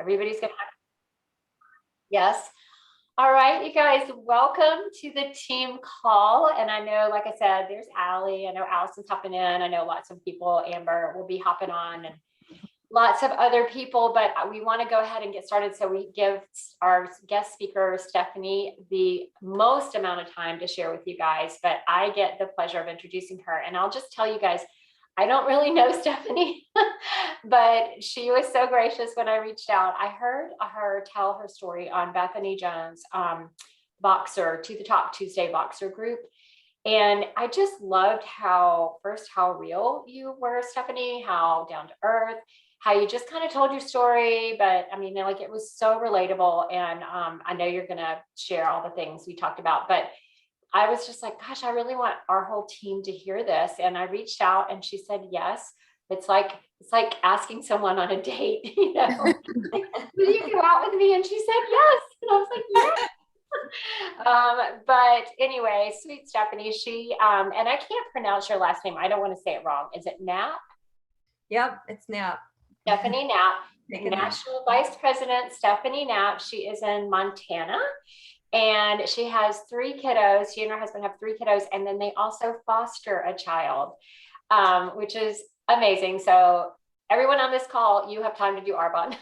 Everybody's going to have, yes. All right, you guys, welcome to the team call. And I know, like I said, there's Allie. I know Allison's hopping in. I know lots of people, Amber will be hopping on, and lots of other people, but we want to go ahead and get started. So we give our guest speaker, Stephanie, the most amount of time to share with you guys, but I get the pleasure of introducing her. And I'll just tell you guys, I don't really know Stephanie, but she was so gracious when I reached out. I heard her tell her story on Bethany Jones' Boxer to the Top Tuesday Boxer group. And I just loved how real you were, Stephanie, how down to earth, how you just kind of told your story. But I mean, like, it was so relatable. And I know you're going to share all the things we talked about, but I was just like, gosh, I really want our whole team to hear this. And I reached out and she said, yes. It's like asking someone on a date, you know, like, will you go out with me? And she said, yes. And I was like, yes. But anyway, sweet Stephanie, she, and I can't pronounce your last name. I don't want to say it wrong. Is it Knapp? Yep, it's Knapp. Stephanie Knapp, National Vice President Stephanie Knapp. She is in Montana. And she has 3 kiddos. She and her husband have 3 kiddos. And then they also foster a child, which is amazing. So everyone on this call, you have time to do Arbonne.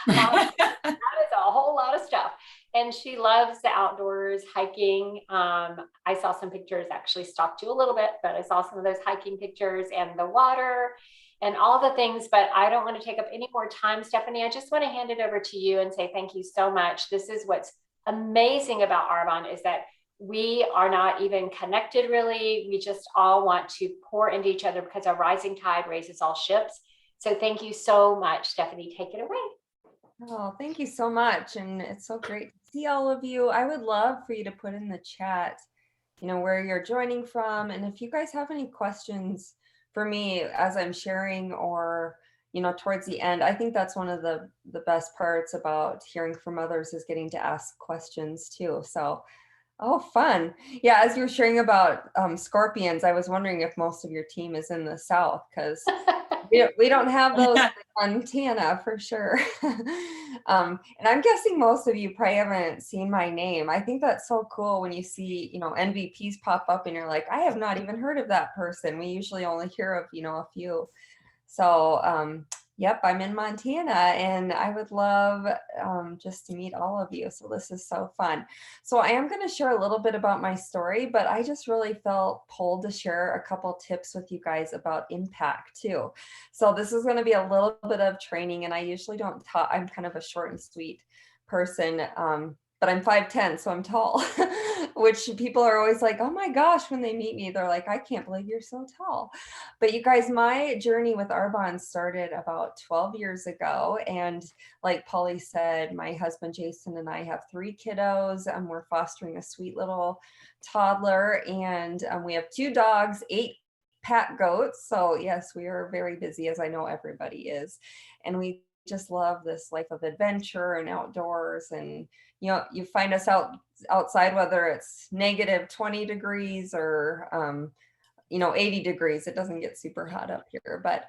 That is a whole lot of stuff. And she loves the outdoors, hiking. I saw some pictures, actually stalked you a little bit, but I saw some of those hiking pictures and the water and all the things. But I don't want to take up any more time, Stephanie. I just want to hand it over to you and say thank you so much. This is what's amazing about Arbonne, is that we are not even connected really. We just all want to pour into each other because a rising tide raises all ships. So thank you so much, Stephanie. Take it away. Oh, thank you so much. And it's so great to see all of you. I would love for you to put in the chat, where you're joining from. And if you guys have any questions for me as I'm sharing, or towards the end, I think that's one of the best parts about hearing from others, is getting to ask questions too. So, oh, fun. Yeah, as you were sharing about scorpions, I was wondering if most of your team is in the South, because we don't have those in Montana for sure. And I'm guessing most of you probably haven't seen my name. I think that's so cool when you see, NVPs pop up and you're like, I have not even heard of that person. We usually only hear of, a few. So, yep, I'm in Montana, and I would love just to meet all of you. So this is so fun. So I am going to share a little bit about my story, but I just really felt pulled to share a couple tips with you guys about impact too. So this is going to be a little bit of training, and I usually don't talk. I'm kind of a short and sweet person. But I'm 5'10", so I'm tall, which people are always like, oh my gosh, when they meet me, they're like, I can't believe you're so tall. But you guys, my journey with Arbonne started about 12 years ago. And like Polly said, my husband, Jason, and I have 3 kiddos, and we're fostering a sweet little toddler. And we have 2 dogs, 8 pet goats. So yes, we are very busy, as I know everybody is. And we just love this life of adventure and outdoors. And you find us outside, whether it's negative 20 degrees or 80 degrees. It doesn't get super hot up here. But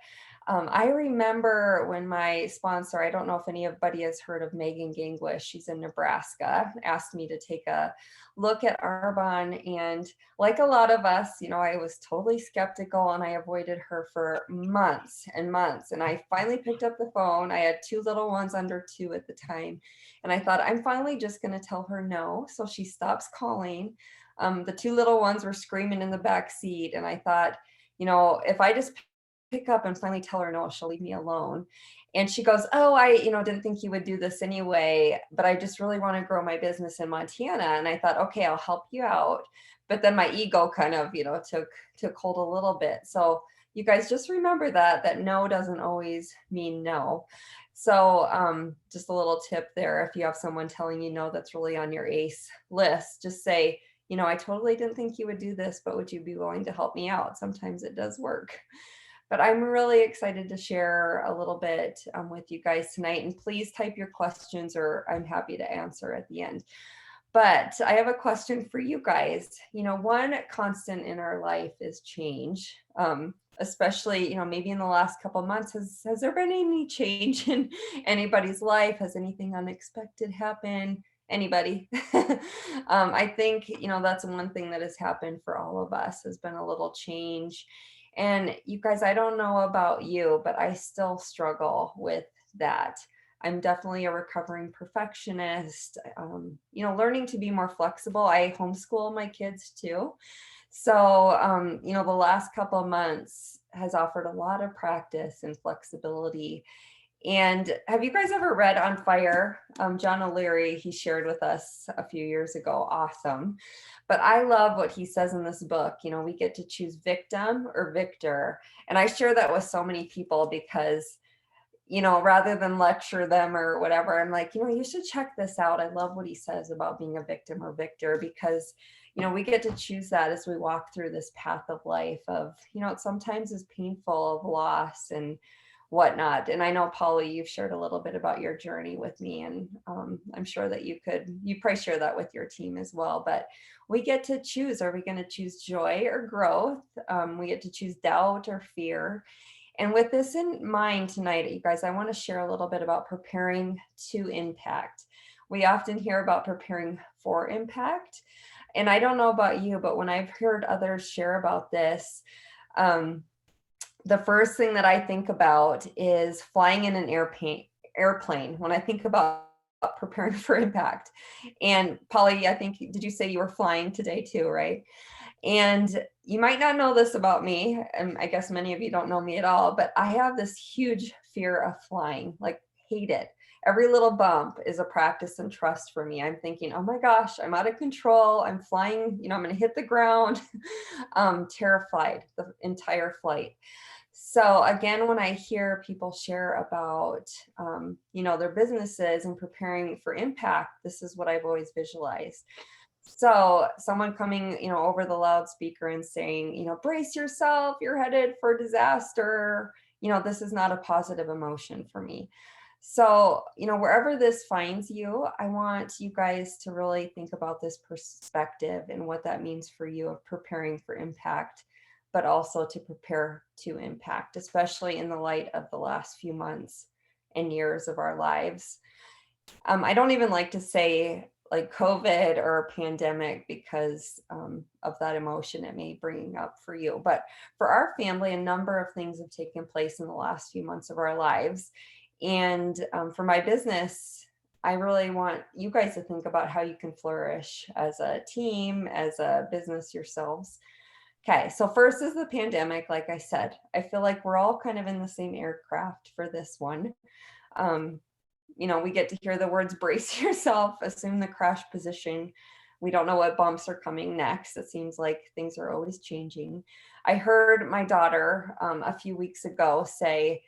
I remember when my sponsor, I don't know if anybody has heard of Megan Gangwish, she's in Nebraska, asked me to take a look at Arbonne. And like a lot of us, I was totally skeptical, and I avoided her for months and months. And I finally picked up the phone. I had 2 little ones under 2 at the time. And I thought, I'm finally just going to tell her no. So she stops calling. The 2 little ones were screaming in the back seat. And I thought, if I just pick up and finally tell her no, she'll leave me alone. And she goes, oh, I didn't think you would do this anyway, but I just really want to grow my business in Montana. And I thought, okay, I'll help you out. But then my ego kind of, took hold a little bit. So you guys just remember that no doesn't always mean no. So just a little tip there. If you have someone telling you no, that's really on your ACE list, just say, I totally didn't think you would do this, but would you be willing to help me out? Sometimes it does work. But I'm really excited to share a little bit with you guys tonight. And please type your questions, or I'm happy to answer at the end. But I have a question for you guys. One constant in our life is change. especially, maybe in the last couple months. Has there been any change in anybody's life? Has anything unexpected happened? Anybody? I think, that's one thing that has happened for all of us has been a little change. And you guys, I don't know about you, but I still struggle with that. I'm definitely a recovering perfectionist, learning to be more flexible. I homeschool my kids too. So, the last couple of months has offered a lot of practice and flexibility. And have you guys ever read On Fire? John O'Leary, he shared with us a few years ago. Awesome. But I love what he says in this book. We get to choose victim or victor. And I share that with so many people because rather than lecture them or whatever, I'm like, you should check this out. I love what he says about being a victim or victor because, we get to choose that as we walk through this path of life of, it sometimes is painful of loss and whatnot. And I know, Polly, you've shared a little bit about your journey with me, and I'm sure that you probably share that with your team as well. But we get to choose, are we going to choose joy or growth? We get to choose doubt or fear. And with this in mind tonight, you guys, I want to share a little bit about preparing to impact. We often hear about preparing for impact. And I don't know about you, but when I've heard others share about this, the first thing that I think about is flying in an airplane when I think about preparing for impact. And Polly, I think, did you say you were flying today too, right? And you might not know this about me, and I guess many of you don't know me at all, but I have this huge fear of flying, like hate it. Every little bump is a practice and trust for me. I'm thinking, oh my gosh, I'm out of control. I'm flying, I'm going to hit the ground. Terrified the entire flight. So again, when I hear people share about, their businesses and preparing for impact, this is what I've always visualized. So someone coming, over the loudspeaker and saying, brace yourself, you're headed for disaster. This is not a positive emotion for me. So, wherever this finds you, I want you guys to really think about this perspective and what that means for you of preparing for impact, but also to prepare to impact, especially in the light of the last few months and years of our lives. I don't even like to say like COVID or pandemic because of that emotion it may bring up for you. But for our family, a number of things have taken place in the last few months of our lives. And for my business, I really want you guys to think about how you can flourish as a team, as a business yourselves. Okay, so first is the pandemic. Like I said, I feel like we're all kind of in the same aircraft for this one. We get to hear the words brace yourself, assume the crash position. We don't know what bumps are coming next. It seems like things are always changing. I heard my daughter a few weeks ago say,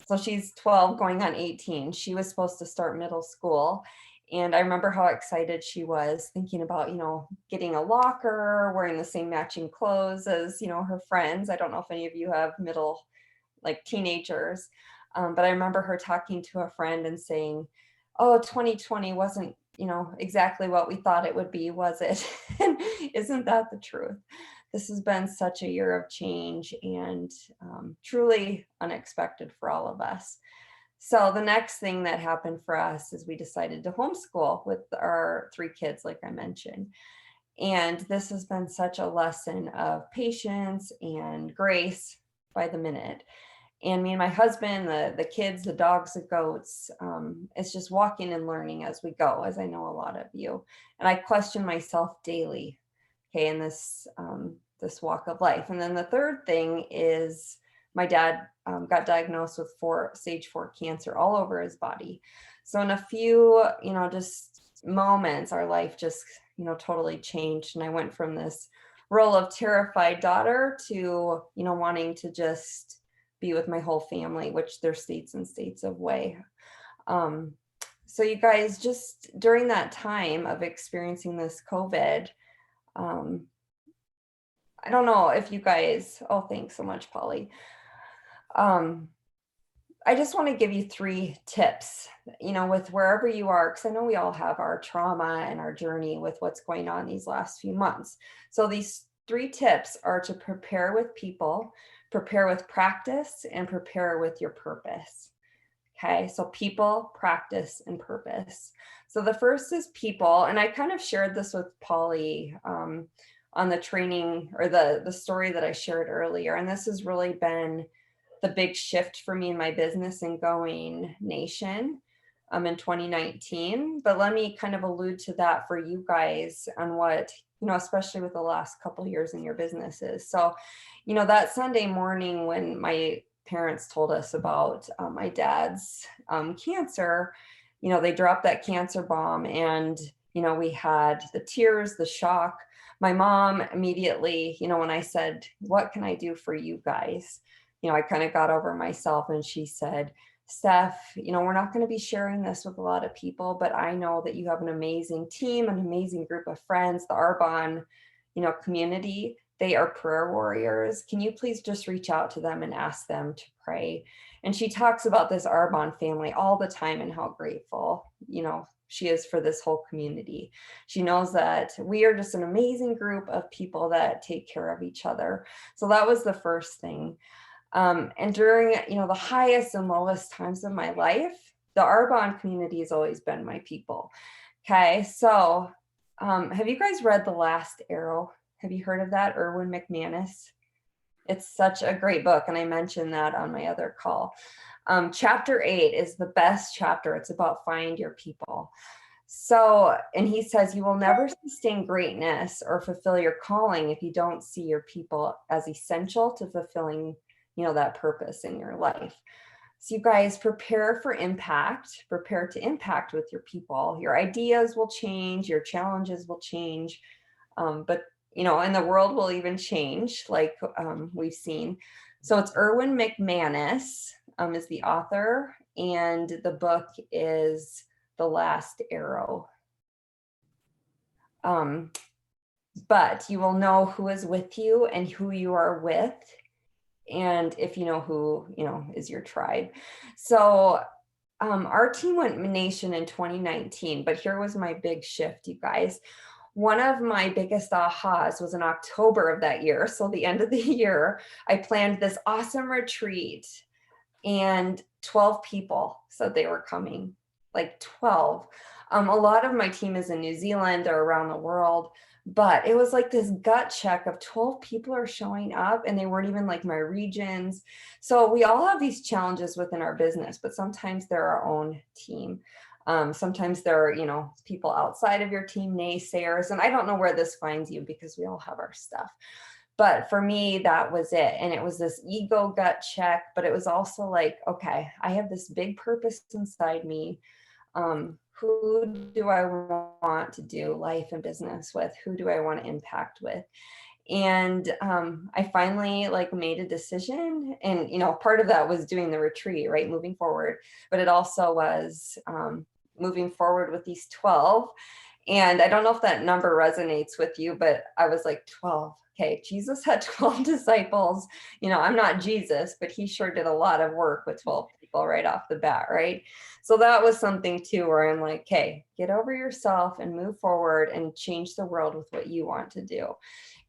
so she's 12 going on 18. She was supposed to start middle school. And I remember how excited she was thinking about, getting a locker, wearing the same matching clothes as, her friends. I don't know if any of you have middle, like teenagers. But I remember her talking to a friend and saying, oh, 2020 wasn't, exactly what we thought it would be, was it? And isn't that the truth? This has been such a year of change and truly unexpected for all of us. So the next thing that happened for us is we decided to homeschool with our 3 kids, like I mentioned. And this has been such a lesson of patience and grace by the minute. And me and my husband, the kids, the dogs, the goats, it's just walking and learning as we go, as I know a lot of you. And I question myself daily, okay, in this walk of life. And then the third thing is my dad got diagnosed with stage 4 cancer all over his body. So in a few, just moments, our life just, totally changed. And I went from this role of terrified daughter to, wanting to just be with my whole family, which there's states and states of way. So you guys, just during that time of experiencing this COVID, I don't know if you guys, oh, thanks so much, Polly. I just want to give you 3 tips, with wherever you are, because I know we all have our trauma and our journey with what's going on these last few months. So these 3 tips are to prepare with people, prepare with practice, and prepare with your purpose. Okay, so people, practice, and purpose. So the first is people, and I kind of shared this with Polly on the training or the story that I shared earlier. And this has really been the big shift for me in my business and going nation in 2019. But let me kind of allude to that for you guys on what, especially with the last couple of years in your businesses. So, that Sunday morning when my parents told us about my dad's cancer, they dropped that cancer bomb, and, we had the tears, the shock. My mom immediately, when I said, "What can I do for you guys?" I kind of got over myself, and she said, "Steph, we're not going to be sharing this with a lot of people, but I know that you have an amazing team, an amazing group of friends, the Arbonne, community. They are prayer warriors. Can you please just reach out to them and ask them to pray?" And she talks about this Arbonne family all the time and how grateful, she is for this whole community. She knows that we are just an amazing group of people that take care of each other. So that was the first thing. And during, the highest and lowest times of my life, the Arbonne community has always been my people. Okay, so have you guys read The Last Arrow? Have you heard of that? Erwin McManus. It's such a great book, and I mentioned that on my other call. Chapter 8 is the best chapter. It's about find your people. So, and he says, you will never sustain greatness or fulfill your calling if you don't see your people as essential to fulfilling, that purpose in your life. So you guys prepare for impact, prepare to impact with your people. Your ideas will change, your challenges will change, but and the world will even change, like we've seen. So it's Erwin McManus is the author, and the book is The Last Arrow. But you will know who is with you and who you are with, and if you know who is your tribe. So our team went nation in 2019, but here was my big shift, you guys. One of my biggest ahas was in October of that year. So the end of the year, I planned this awesome retreat, and 12 people said they were coming, like 12. A lot of my team is in New Zealand or around the world, but it was like this gut check of 12 people are showing up, and they weren't even like my regions. So we all have these challenges within our business, but sometimes they're our own team. Sometimes there are, people outside of your team, naysayers, and I don't know where this finds you because we all have our stuff. But for me, that was it. And it was this ego gut check, but it was also like, okay, I have this big purpose inside me. Who do I want to do life and business with? Who do I want to impact with? And I finally made a decision, and part of that was doing the retreat, right, moving forward, but it also was moving forward with these 12. And I don't know if that number resonates with you, but I was like, 12. Okay, Jesus had 12 disciples. I'm not Jesus, but he sure did a lot of work with 12 people right off the bat, right? So that was something too, where I'm like, okay, get over yourself and move forward and change the world with what you want to do.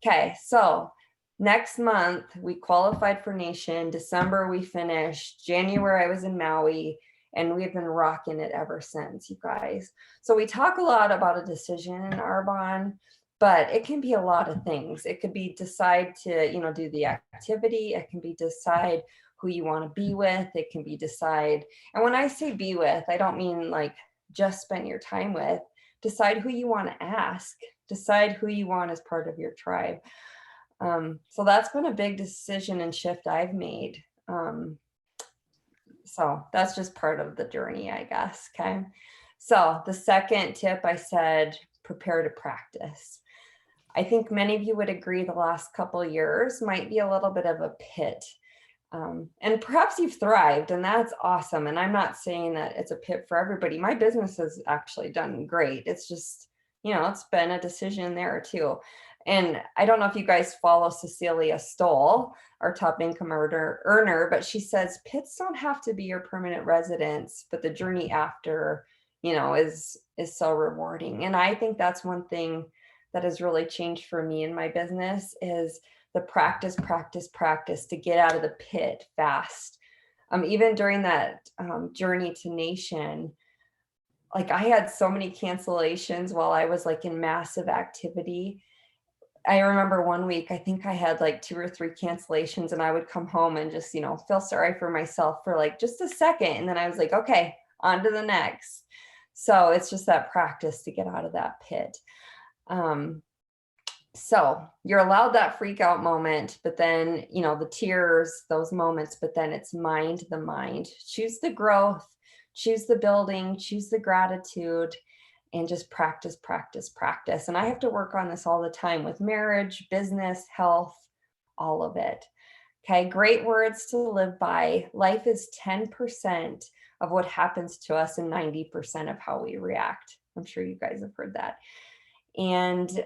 Okay, so next month we qualified for nation. December we finished. January I was in Maui, and we've been rocking it ever since, you guys. So we talk a lot about a decision in Arbonne, but it can be a lot of things. It could be decide to, do the activity. It can be decide who you want to be with. It can be decide. And when I say be with, I don't mean like just spend your time with. Decide who you want to ask. Decide who you want as part of your tribe. So that's been a big decision and shift I've made. So that's just part of the journey, I guess. Okay. So the second tip, I said, prepare to practice. I think many of you would agree the last couple of years might be a little bit of a pit. And perhaps you've thrived, and that's awesome. And I'm not saying that it's a pit for everybody. My business has actually done great. It's just, it's been a decision there too. And I don't know if you guys follow Cecilia Stoll, our top income earner, but she says pits don't have to be your permanent residence, but the journey after, is so rewarding. And I think that's one thing that has really changed for me in my business is the practice, practice, practice to get out of the pit fast. Even during that journey to nation, like I had so many cancellations while I was like in massive activity. I remember one week, I think I had like 2 or 3 cancellations, and I would come home and just, feel sorry for myself for like just a second. And then I was like, okay, on to the next. So it's just that practice to get out of that pit. So you're allowed that freak out moment, but then, the tears, those moments, but then it's mind the mind. Choose the growth, choose the building, choose the gratitude, and just practice, practice, practice. And I have to work on this all the time with marriage, business, health, all of it. Okay, great words to live by. Life is 10% of what happens to us and 90% of how we react. I'm sure you guys have heard that. And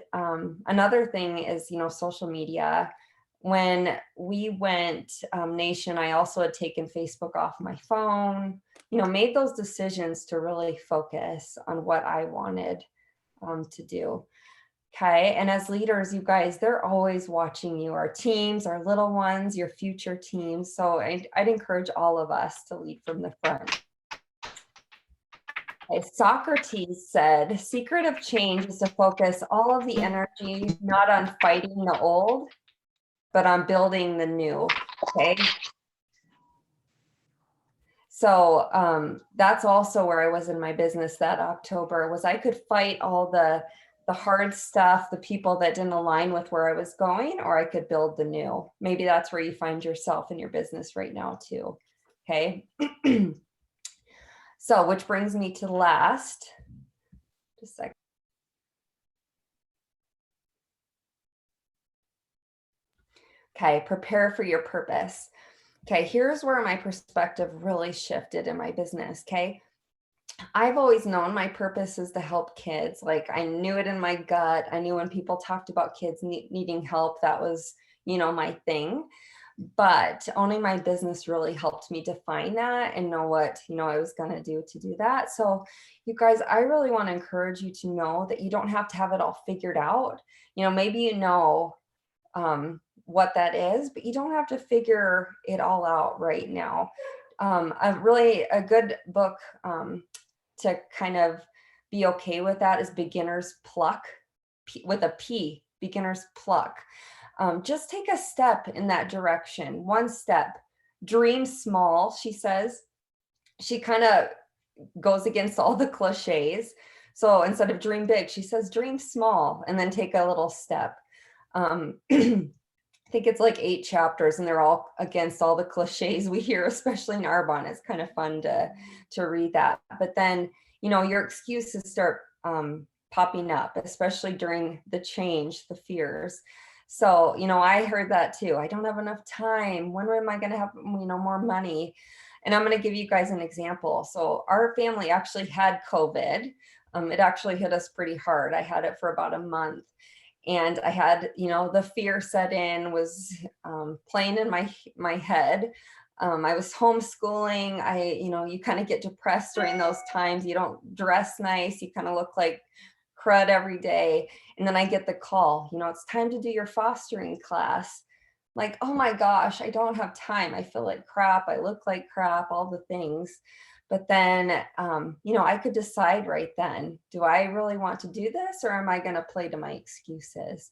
another thing is, social media. When we went nation, I also had taken Facebook off my phone, made those decisions to really focus on what I wanted to do. Okay. And as leaders, you guys, they're always watching you, our teams, our little ones, your future teams. So I'd encourage all of us to lead from the front. Okay, Socrates said, secret of change is to focus all of the energy not on fighting the old, but on building the new. Okay. So that's also where I was in my business that October, was I could fight all the hard stuff, the people that didn't align with where I was going, or I could build the new. Maybe that's where you find yourself in your business right now too. Okay. So, which brings me to the last, just a second. Okay, prepare for your purpose. Okay, here's where my perspective really shifted in my business. Okay, I've always known my purpose is to help kids. Like I knew it in my gut. I knew when people talked about kids needing help, that was, my thing. But owning my business really helped me define that and know what, I was going to do that. So you guys, I really want to encourage you to know that you don't have to have it all figured out. Maybe what that is, but you don't have to figure it all out right now. A good book to kind of be okay with that is Beginner's Pluck, with a P, Beginner's Pluck. Just take a step in that direction, one step. Dream small, she says. She kind of goes against all the cliches. So instead of dream big, she says dream small and then take a little step. I think it's like 8 chapters and they're all against all the cliches we hear, especially in Arbonne. It's kind of fun to read that. But then, your excuses start popping up, especially during the change, the fears. So, I heard that too. I don't have enough time. When am I going to have, more money? And I'm going to give you guys an example. So our family actually had COVID. It actually hit us pretty hard. I had it for about a month. And I had, the fear set in, was playing in my head. I was homeschooling. You kind of get depressed during those times. You don't dress nice. You kind of look like crud every day. And then I get the call, it's time to do your fostering class. Like, oh my gosh, I don't have time. I feel like crap. I look like crap, all the things. But then, I could decide right then, do I really want to do this, or am I going to play to my excuses?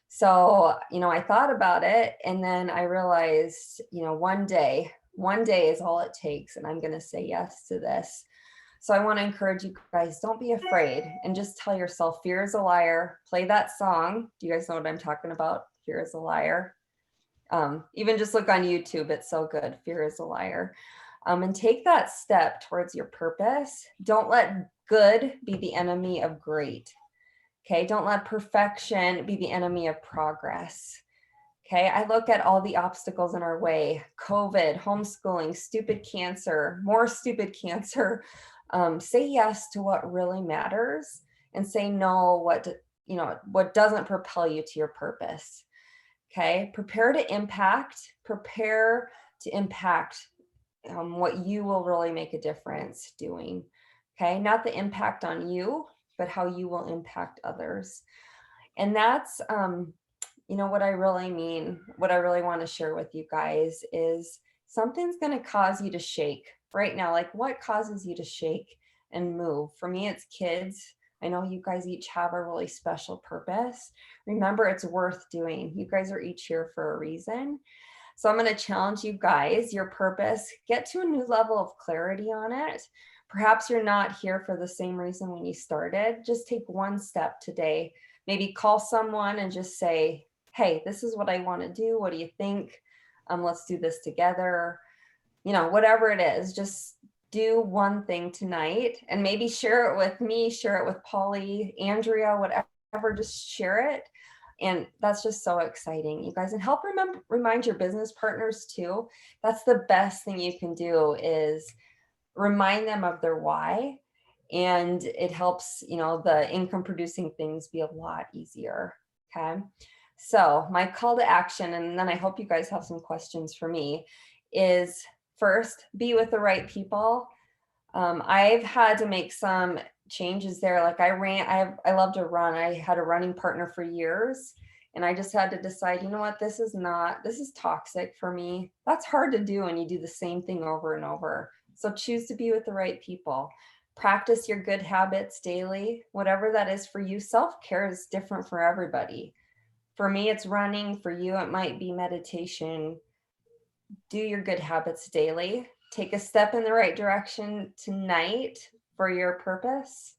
So, I thought about it, and then I realized, one day is all it takes. And I'm going to say yes to this. So I want to encourage you guys, don't be afraid, and just tell yourself, fear is a liar. Play that song. Do you guys know what I'm talking about? Fear is a liar. Even just look on YouTube. It's so good. Fear is a liar. And take that step towards your purpose. Don't let good be the enemy of great. Okay. Don't let perfection be the enemy of progress. Okay. I look at all the obstacles in our way: COVID, homeschooling, stupid cancer, more stupid cancer. Say yes to what really matters, and say no what doesn't propel you to your purpose. Okay. Prepare to impact what you will really make a difference doing. Okay. Not the impact on you, but how you will impact others. And that's, what I really mean, what I really want to share with you guys is something's going to cause you to shake right now. Like, what causes you to shake and move? For me, it's kids. I know you guys each have a really special purpose. Remember, it's worth doing. You guys are each here for a reason. So I'm going to challenge you guys, your purpose, get to a new level of clarity on it. Perhaps you're not here for the same reason when you started. Just take one step today. Maybe call someone and just say, hey, this is what I want to do. What do you think? Let's do this together. Whatever it is, just do one thing tonight and maybe share it with me, share it with Polly, Andrea, whatever, just share it. And that's just so exciting, you guys. And help remind your business partners too. That's the best thing you can do, is remind them of their why. And it helps, the income producing things be a lot easier. Okay. So my call to action, and then I hope you guys have some questions for me, is first, be with the right people. I've had to make some changes there. Like I love to run. I had a running partner for years, and I just had to decide, what, this is toxic for me. That's hard to do when you do the same thing over and over. So choose to be with the right people. Practice your good habits daily, whatever that is for you. Self-care is different for everybody. For me, it's running. For you, it might be meditation. Do your good habits daily. Take a step in the right direction tonight for your purpose.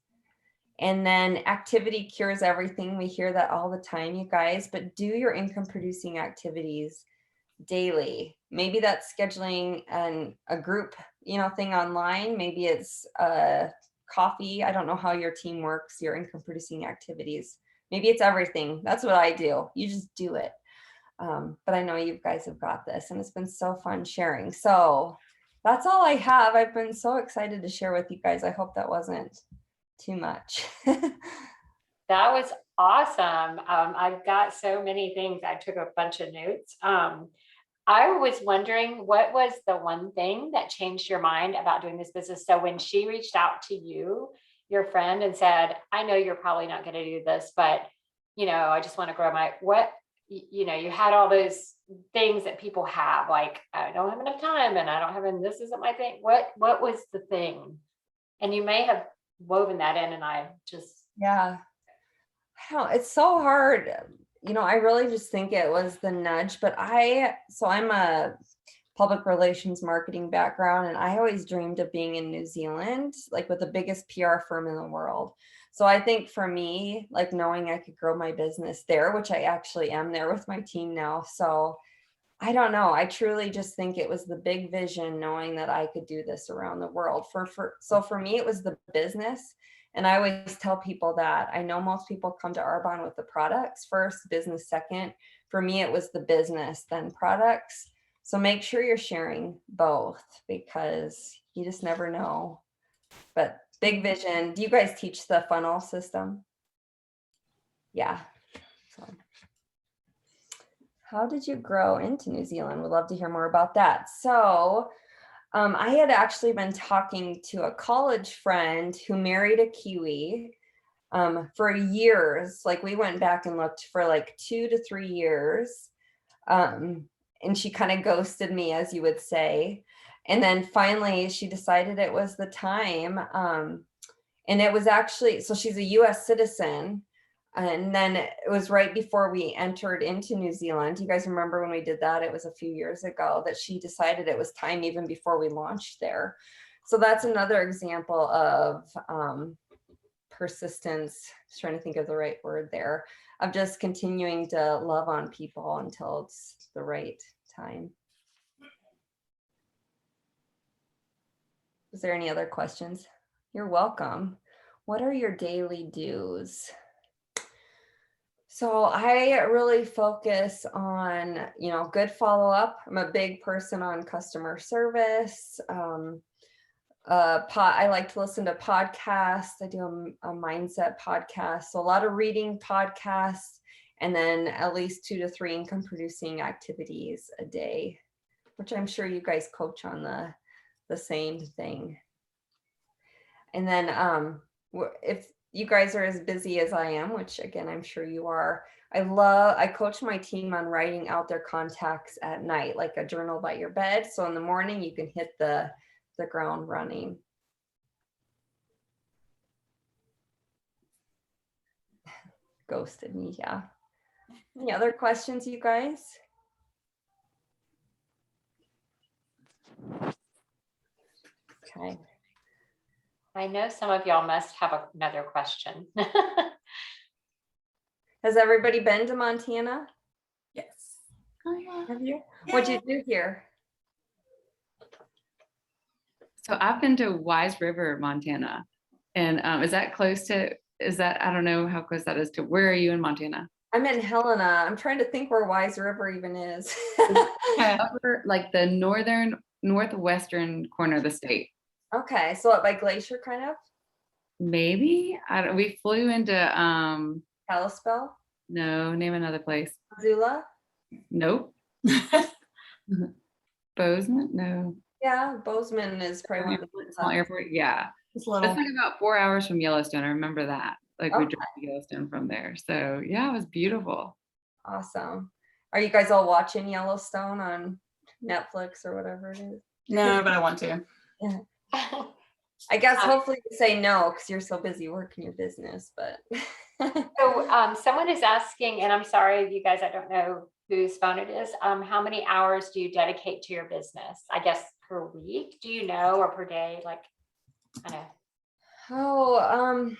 And then activity cures everything. We hear that all the time, you guys, but do your income producing activities daily. Maybe that's scheduling a group, thing online. Maybe it's coffee. I don't know how your team works, your income producing activities. Maybe it's everything. That's what I do. You just do it. But I know you guys have got this, and it's been so fun sharing. So that's all I have. I've been so excited to share with you guys. I hope that wasn't too much. That was awesome. I've got so many things. I took a bunch of notes. I was wondering, what was the one thing that changed your mind about doing this business? So when she reached out to you, your friend, and said, I know you're probably not going to do this, but I just want to grow you had all those things that people have, like, I don't have enough time and I don't have, and this isn't my thing. What was the thing? And you may have woven that in, and I just, Yeah. It's so hard. I really just think it was the nudge, but I'm a public relations marketing background, and I always dreamed of being in New Zealand, like with the biggest PR firm in the world. So I think for me, like knowing I could grow my business there, which I actually am there with my team now. So I don't know. I truly just think it was the big vision, knowing that I could do this around the world. So for me, it was the business. And I always tell people that I know most people come to Arbonne with the products first, business second. For me, it was the business, then products. So make sure you're sharing both, because you just never know. But big vision. Do you guys teach the funnel system? Yeah. So. How did you grow into New Zealand? We'd love to hear more about that. So I had actually been talking to a college friend who married a Kiwi for years. Like, we went back and looked for like 2 to 3 years. And she kind of ghosted me, as you would say. And then finally she decided it was the time. And it was actually, so she's a US citizen. And then it was right before we entered into New Zealand. You guys remember when we did that? It was a few years ago that she decided it was time, even before we launched there. So that's another example of persistence. Just trying to think of the right word there, of just continuing to love on people until it's the right time. Is there any other questions? You're welcome. What are your daily do's? So I really focus on, good follow-up. I'm a big person on customer service. I like to listen to podcasts. I do a mindset podcast. So a lot of reading podcasts, and then at least 2 to 3 income producing activities a day, which I'm sure you guys coach on the same thing. And then if you guys are as busy as I am, which again, I'm sure you are. I coach my team on writing out their contacts at night, like a journal by your bed. So in the morning you can hit the ground running. Ghosted me, yeah. Any other questions, you guys? Okay. I know some of y'all must have another question. Has everybody been to Montana? Yes. Have you? What'd you do here? So I've been to Wise River, Montana. And is that close to, I don't know how close that is to, where are you in Montana? I'm in Helena. I'm trying to think where Wise River even is. Upper, like the northwestern corner of the state. Okay, so by Glacier kind of? Maybe. We flew into, Kalispell? no, name another place. Missoula? Nope. Bozeman? No. Yeah, Bozeman is probably one of Small airport. Yeah. It's It's little. like about 4 hours from Yellowstone. I remember that. Like we Okay. drove to Yellowstone from there. So yeah, it was beautiful. Awesome. Are you guys all watching Yellowstone on Netflix or whatever it is? No, but I want to. Yeah. I guess hopefully you say no because you're so busy working your business, but. So someone is asking, and I'm sorry, you guys, I don't know whose phone it is. How many hours do you dedicate to your business? I guess per week, do you know, or per day? Like, I know. Oh,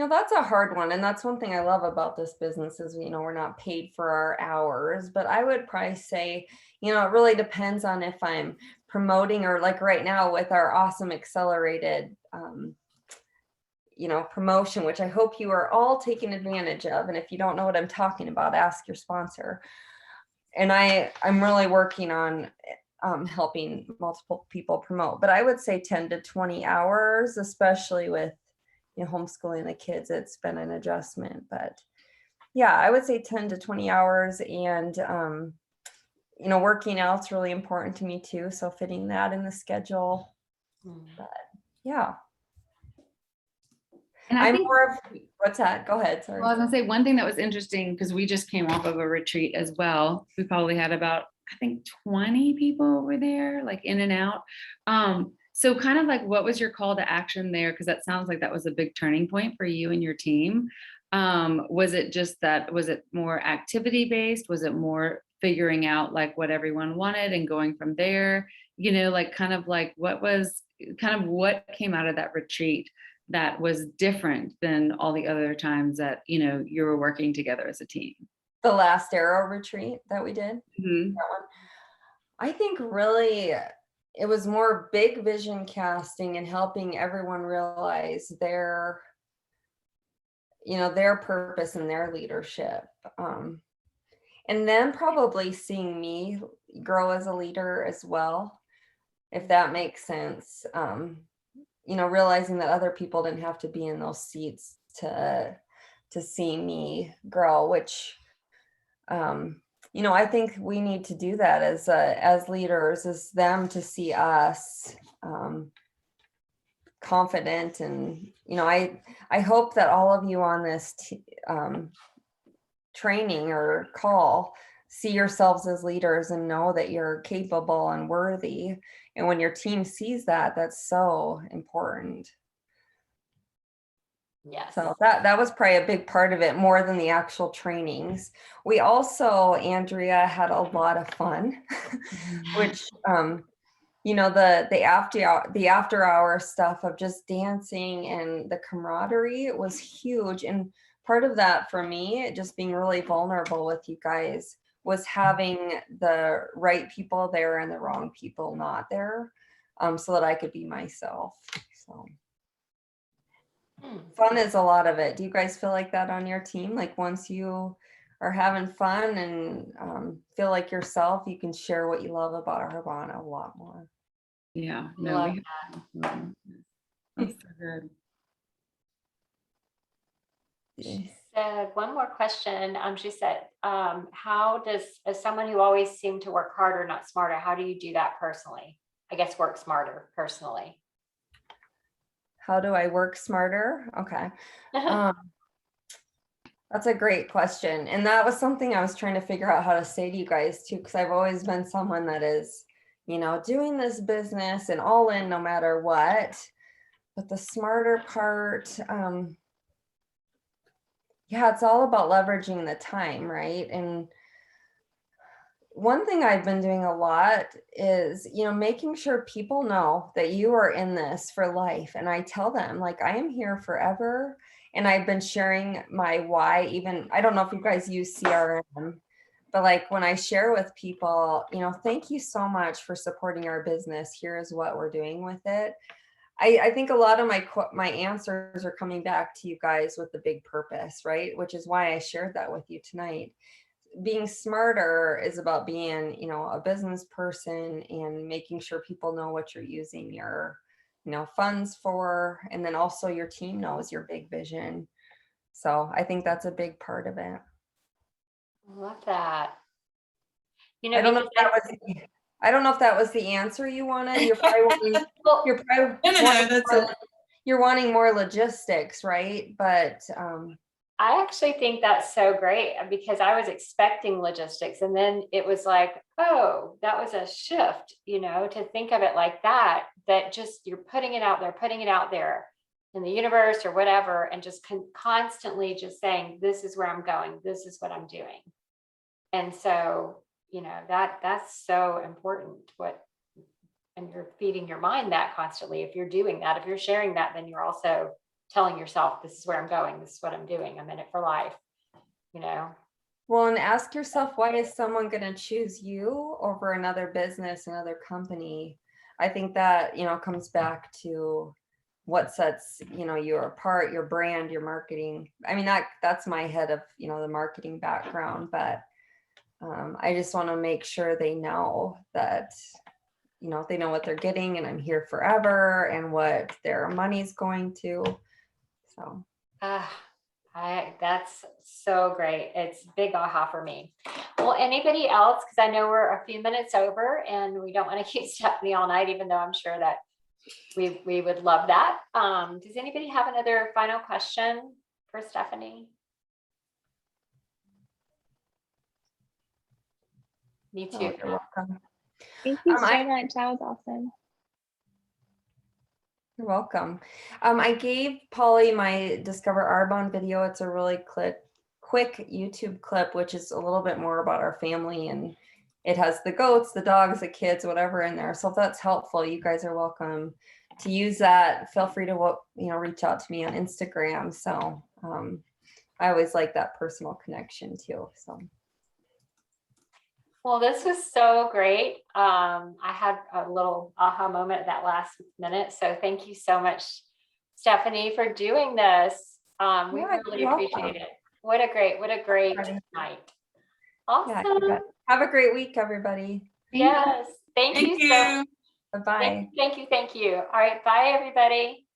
that's a hard one. And that's one thing I love about this business is, we're not paid for our hours, but I would probably say, it really depends on if I'm promoting or like right now with our awesome accelerated, promotion, which I hope you are all taking advantage of. And if you don't know what I'm talking about, ask your sponsor. And I'm really working on helping multiple people promote, but I would say 10 to 20 hours, especially with homeschooling the kids. It's been an adjustment, but yeah, I would say 10 to 20 hours. And working out's really important to me too, so fitting that in the schedule. But yeah, And I'm more of, what's that? Go ahead. Sorry. Well, I was gonna say one thing that was interesting because we just came off of a retreat as well. We probably had about, I think, 20 people over there, like in and out. So kind of like, what was your call to action there? Because that sounds like that was a big turning point for you and your team. Was it more activity based? Was it more figuring out like what everyone wanted and going from there? Like what came out of that retreat that was different than all the other times that you were working together as a team? The last Arrow retreat that we did. Mm-hmm. That one. I think really it was more big vision casting and helping everyone realize their purpose and their leadership. And then probably seeing me grow as a leader as well, if that makes sense. Realizing that other people didn't have to be in those seats to see me grow, which I think we need to do that as leaders, is them to see us confident. And I hope that all of you on this training or call see yourselves as leaders and know that you're capable and worthy. And when your team sees that, that's so important. Yes. So that was probably a big part of it, more than the actual trainings. We also, Andrea, had a lot of fun, which the after hour stuff of just dancing and the camaraderie was huge. And part of that for me, just being really vulnerable with you guys, was having the right people there and the wrong people not there, so that I could be myself. So fun is a lot of it. Do you guys feel like that on your team? Like once you are having fun and feel like yourself, you can share what you love about Arbonne a lot more. Yeah, no, that's so good. She said one more question. She said, how does, as someone who always seemed to work harder, not smarter, how do you do that personally? I guess work smarter personally. How do I work smarter? Okay. That's a great question. And that was something I was trying to figure out how to say to you guys too, because I've always been someone that is, doing this business and all in no matter what. But the smarter part, yeah, it's all about leveraging the time, right? And one thing I've been doing a lot is, making sure people know that you are in this for life. And I tell them, like, I am here forever. And I've been sharing my why, even, I don't know if you guys use CRM, but like when I share with people, thank you so much for supporting our business. Here is what we're doing with it. I think a lot of my answers are coming back to you guys with the big purpose, right? Which is why I shared that with you tonight. Being smarter is about being, a business person and making sure people know what you're using your, funds for, and then also your team knows your big vision. So I think that's a big part of it. I love that. I don't know if that was the answer you wanted. You're probably you're wanting more logistics, right? But I actually think that's so great because I was expecting logistics, and then it was like, oh, that was a shift, to think of it like that, that just you're putting it out there in the universe or whatever, and just constantly just saying, this is where I'm going, this is what I'm doing. And so, that's so important. And you're feeding your mind that constantly. If you're doing that, if you're sharing that, then you're also telling yourself, this is where I'm going, this is what I'm doing, I'm in it for life, Well, and ask yourself, why is someone going to choose you over another business, another company? I think that, comes back to what sets, you apart, your brand, your marketing. I mean, that's my head of, the marketing background, but I just want to make sure they know that, they know what they're getting, and I'm here forever, and what their money's going to. So. That's so great. It's big aha for me. Well, anybody else? Because I know we're a few minutes over and we don't want to keep Stephanie all night, even though I'm sure that we would love that. Does anybody have another final question for Stephanie? Me too. Oh, you're welcome. Thank you so much. That was awesome. You're welcome. I gave Polly my Discover Arbonne video. It's a really quick YouTube clip, which is a little bit more about our family, and it has the goats, the dogs, the kids, whatever in there. So if that's helpful, you guys are welcome to use that. Feel free to, reach out to me on Instagram. So I always like that personal connection too. So. Well, this was so great. I had a little aha moment at that last minute. So thank you so much, Stephanie, for doing this. We really appreciate it. What a great night. Awesome. Yeah, have a great week, everybody. Yes. Thank you. Bye-bye. Thank you. All right. Bye, everybody.